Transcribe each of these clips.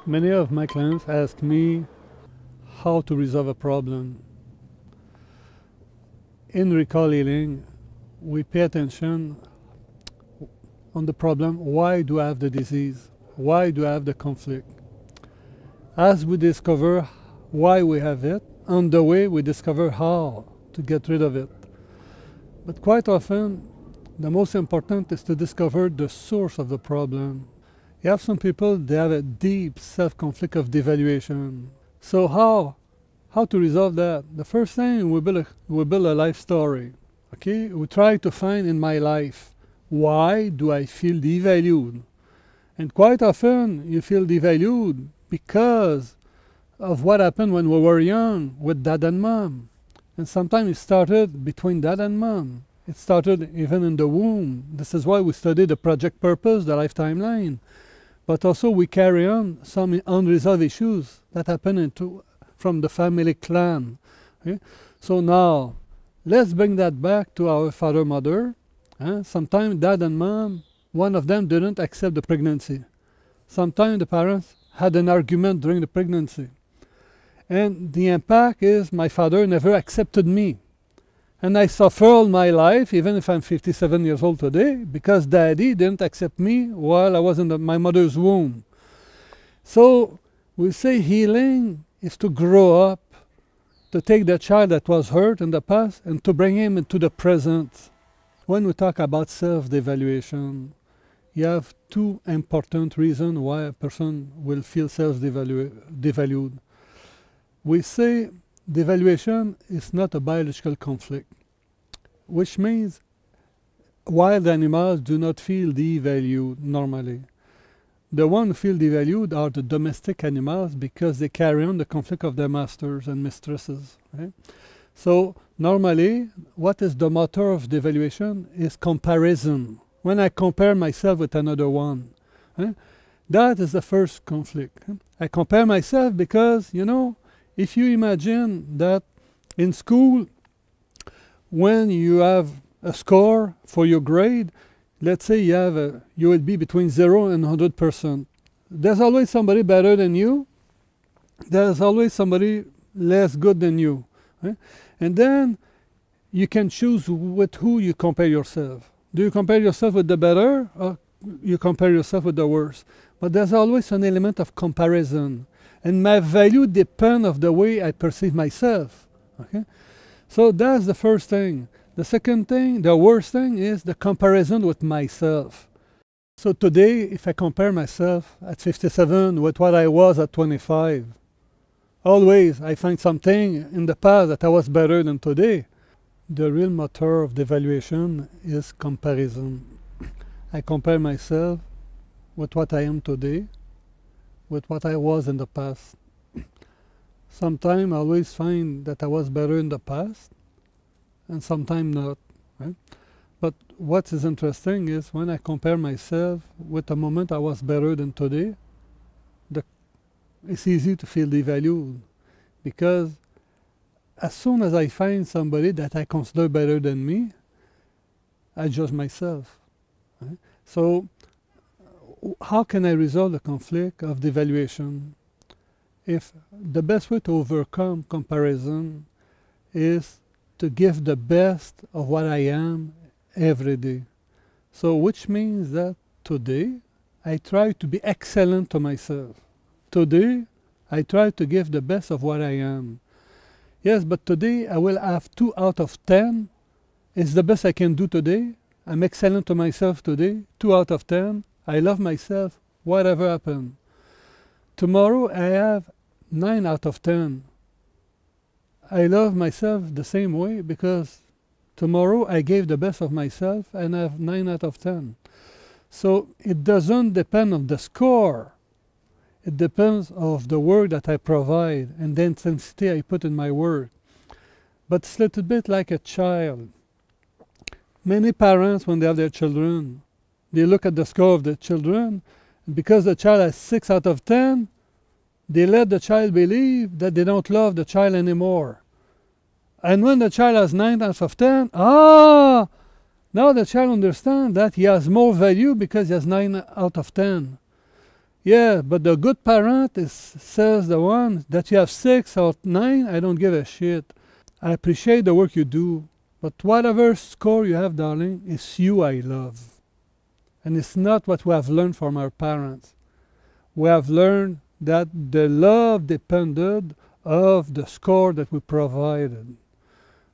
Many of my clients ask me how to resolve a problem. In recall healing, we pay attention on the problem. Why do I have the disease? Why do I have the conflict? As we discover why we have it, on the way we discover how to get rid of it. But quite often, the most important is to discover the source of the problem. You have some people, they have a deep self-conflict of devaluation. So how to resolve that? The first thing, we build a life story. Okay, we try to find in my life, why do I feel devalued? And quite often you feel devalued because of what happened when we were young with dad and mom. And sometimes it started between dad and mom. It started even in the womb. This is why we study the project purpose, the life timeline. But also we carry on some unresolved issues that happen from the family clan. Okay? So now, let's bring that back to our father, mother. Sometimes dad and mom, one of them didn't accept the pregnancy. Sometimes the parents had an argument during the pregnancy. And the impact is my father never accepted me. And I suffer all my life, even if I'm 57 years old today, because daddy didn't accept me while I was in my mother's womb. So we say healing is to grow up, to take the child that was hurt in the past and to bring him into the present. When we talk about self-devaluation, you have two important reasons why a person will feel self-devalued. We say devaluation is not a biological conflict, which means wild animals do not feel devalued normally. The ones who feel devalued are the domestic animals because they carry on the conflict of their masters and mistresses. Right? So normally, what is the motor of devaluation is comparison. When I compare myself with another one, that is the first conflict. I compare myself because, if you imagine that in school, when you have a score for your grade, let's say you will be between 0 and 100%. There's always somebody better than you. There's always somebody less good than you. Right? And then you can choose with who you compare yourself. Do you compare yourself with the better or you compare yourself with the worse? But there's always an element of comparison. And my value depends on the way I perceive myself. Okay? So that's the first thing. The second thing, the worst thing, is the comparison with myself. So today, if I compare myself at 57 with what I was at 25, always I find something in the past that I was better than today. The real motor of devaluation is comparison. I compare myself with what I am today, with what I was in the past. Sometimes I always find that I was better in the past, and sometimes not. Right? But what is interesting is when I compare myself with the moment I was better than today, it's easy to feel devalued, because as soon as I find somebody that I consider better than me, I judge myself. Right? So how can I resolve the conflict of devaluation? If the best way to overcome comparison is to give the best of what I am every day. So which means that today I try to be excellent to myself. Today I try to give the best of what I am. Yes, but today I will have 2 out of 10. It's the best I can do today. I'm excellent to myself today, 2 out of 10. I love myself, whatever happens. Tomorrow I have 9 out of 10. I love myself the same way because tomorrow I gave the best of myself and I have 9 out of 10. So it doesn't depend on the score. It depends on the work that I provide and the intensity I put in my work. But it's a little bit like a child. Many parents, when they have their children, they look at the score of the children, and because the child has 6 out of 10, they let the child believe that they don't love the child anymore. And when the child has 9 out of 10, now the child understands that he has more value because he has 9 out of 10. Yeah, but the good parent says the one that you have 6 or 9, I don't give a shit. I appreciate the work you do, but whatever score you have, darling, it's you I love. And it's not what we have learned from our parents. We have learned that the love depended of the score that we provided.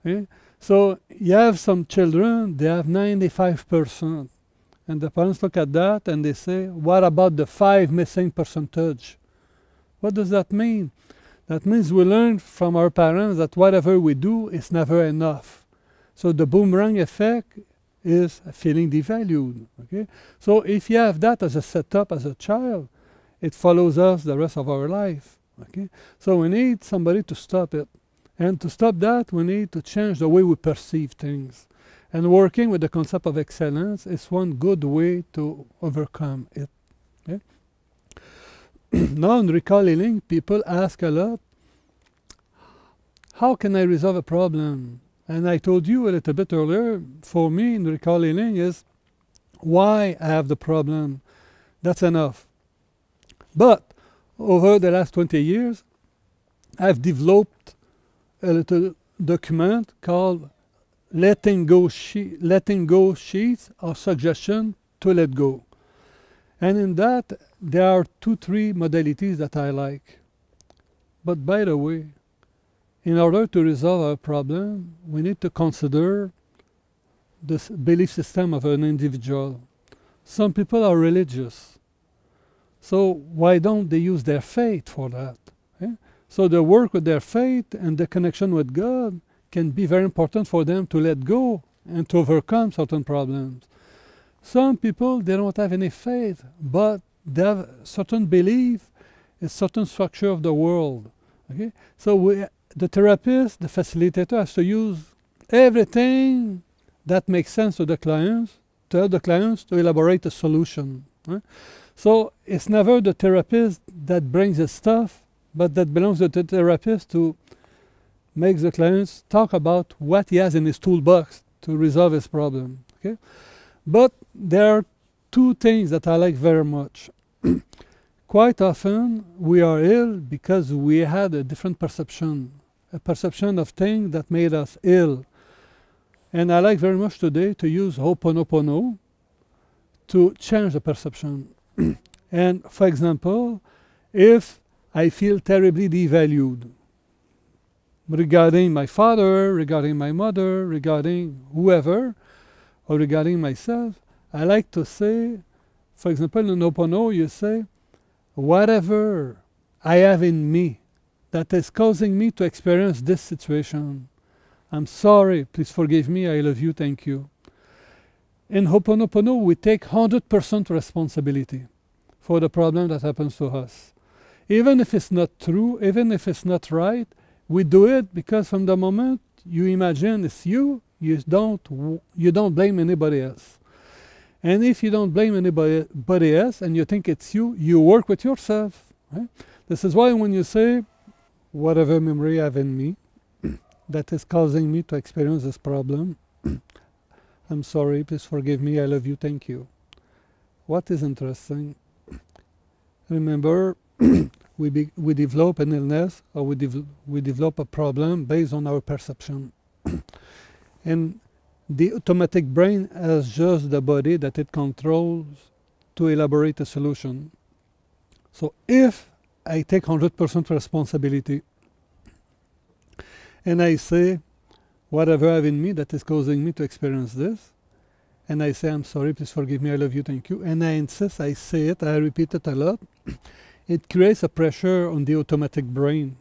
Okay? So you have some children, they have 95%. And the parents look at that and they say, what about the 5 missing percentage? What does that mean? That means we learn from our parents that whatever we do is never enough. So the boomerang effect is feeling devalued. Okay? So if you have that as a setup as a child, it follows us the rest of our life. Okay? So we need somebody to stop it. And to stop that, we need to change the way we perceive things. And working with the concept of excellence is one good way to overcome it. Okay? Now in recall healing, people ask a lot, how can I resolve a problem? And I told you a little bit earlier, for me in recall healing is why I have the problem. That's enough. But over the last 20 years, I've developed a little document called letting go sheets or suggestion to let go. And in that, there are 2-3 modalities that I like. But by the way, in order to resolve our problem, we need to consider the belief system of an individual. Some people are religious. So why don't they use their faith for that? Okay? So the work with their faith and the connection with God can be very important for them to let go and to overcome certain problems. Some people, they don't have any faith, but they have certain belief in certain structure of the world. Okay? So the therapist, the facilitator has to use everything that makes sense to the clients to help the clients to elaborate a solution. Right? So it's never the therapist that brings the stuff, but that belongs to the therapist to make the clients talk about what he has in his toolbox to resolve his problem. Okay? But there are 2 things that I like very much. Quite often we are ill because we had a different perception, a perception of things that made us ill. And I like very much today to use Ho'oponopono to change the perception. And for example, if I feel terribly devalued regarding my father, regarding my mother, regarding whoever, or regarding myself, I like to say, for example, in Ho'oponopono, you say, whatever I have in me that is causing me to experience this situation, I'm sorry, please forgive me, I love you, thank you. In Ho'oponopono, we take 100% responsibility for the problem that happens to us. Even if it's not true, even if it's not right, we do it because from the moment you imagine it's you, you don't blame anybody else. And if you don't blame anybody else and you think it's you, you work with yourself. Right? This is why when you say, whatever memory I have in me that is causing me to experience this problem, I'm sorry, please forgive me, I love you, thank you. What is interesting, remember, we develop an illness or we develop a problem based on our perception. And the automatic brain has just the body that it controls to elaborate a solution. So if I take 100% responsibility and I say, whatever I have in me that is causing me to experience this, and I say, I'm sorry, please forgive me, I love you, thank you, and I insist, I say it, I repeat it a lot, it creates a pressure on the automatic brain.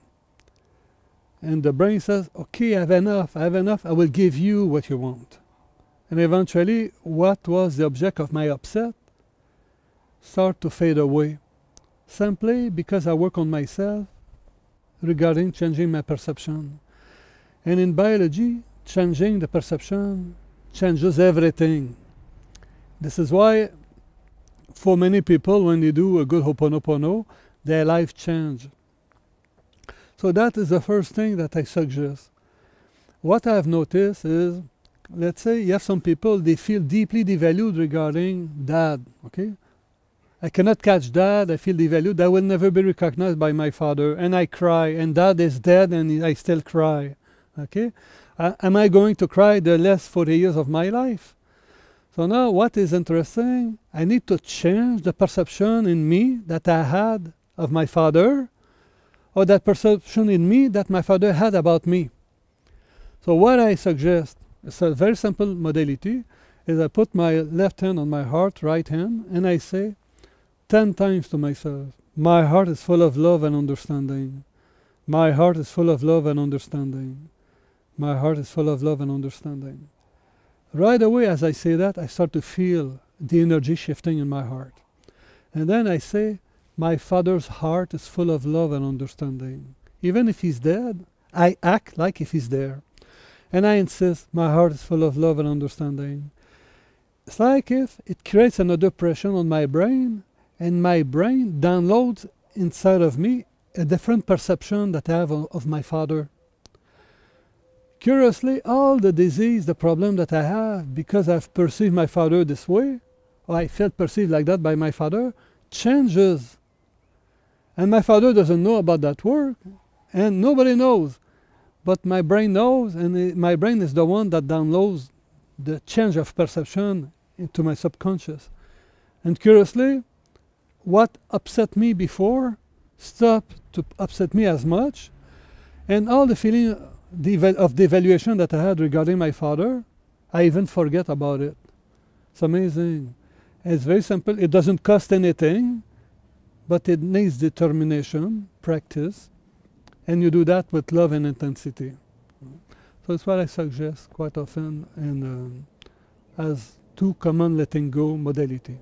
And the brain says, okay, I have enough, I will give you what you want. And eventually, what was the object of my upset start to fade away. Simply because I work on myself regarding changing my perception. And in biology, changing the perception changes everything. This is why for many people, when they do a good Ho'oponopono, their life changes. So that is the first thing that I suggest. What I have noticed is, let's say you have some people, they feel deeply devalued regarding dad, okay? I cannot catch Dad, I feel devalued, I will never be recognized by my father, and I cry, and Dad is dead and I still cry. Okay? Am I going to cry the last 40 years of my life? So now what is interesting, I need to change the perception in me that I had of my father, or that perception in me that my father had about me. So what I suggest, it's a very simple modality, is I put my left hand on my heart, right hand, and I say 10 times to myself, my heart is full of love and understanding. My heart is full of love and understanding. My heart is full of love and understanding. Right away as I say that, I start to feel the energy shifting in my heart. And then I say, my father's heart is full of love and understanding. Even if he's dead, I act like if he's there. And I insist, my heart is full of love and understanding. It's like if it creates another pressure on my brain, and my brain downloads inside of me a different perception that I have of my father. Curiously, all the disease, the problem that I have, because I've perceived my father this way, or I felt perceived like that by my father, changes. And my father doesn't know about that work, and nobody knows. But my brain knows, and my brain is the one that downloads the change of perception into my subconscious. And curiously, what upset me before stopped to upset me as much, and all the feeling of devaluation that I had regarding my father, I even forget about it. It's amazing. It's very simple. It doesn't cost anything, but it needs determination, practice, and you do that with love and intensity. So it's what I suggest quite often, and as two common letting go modality.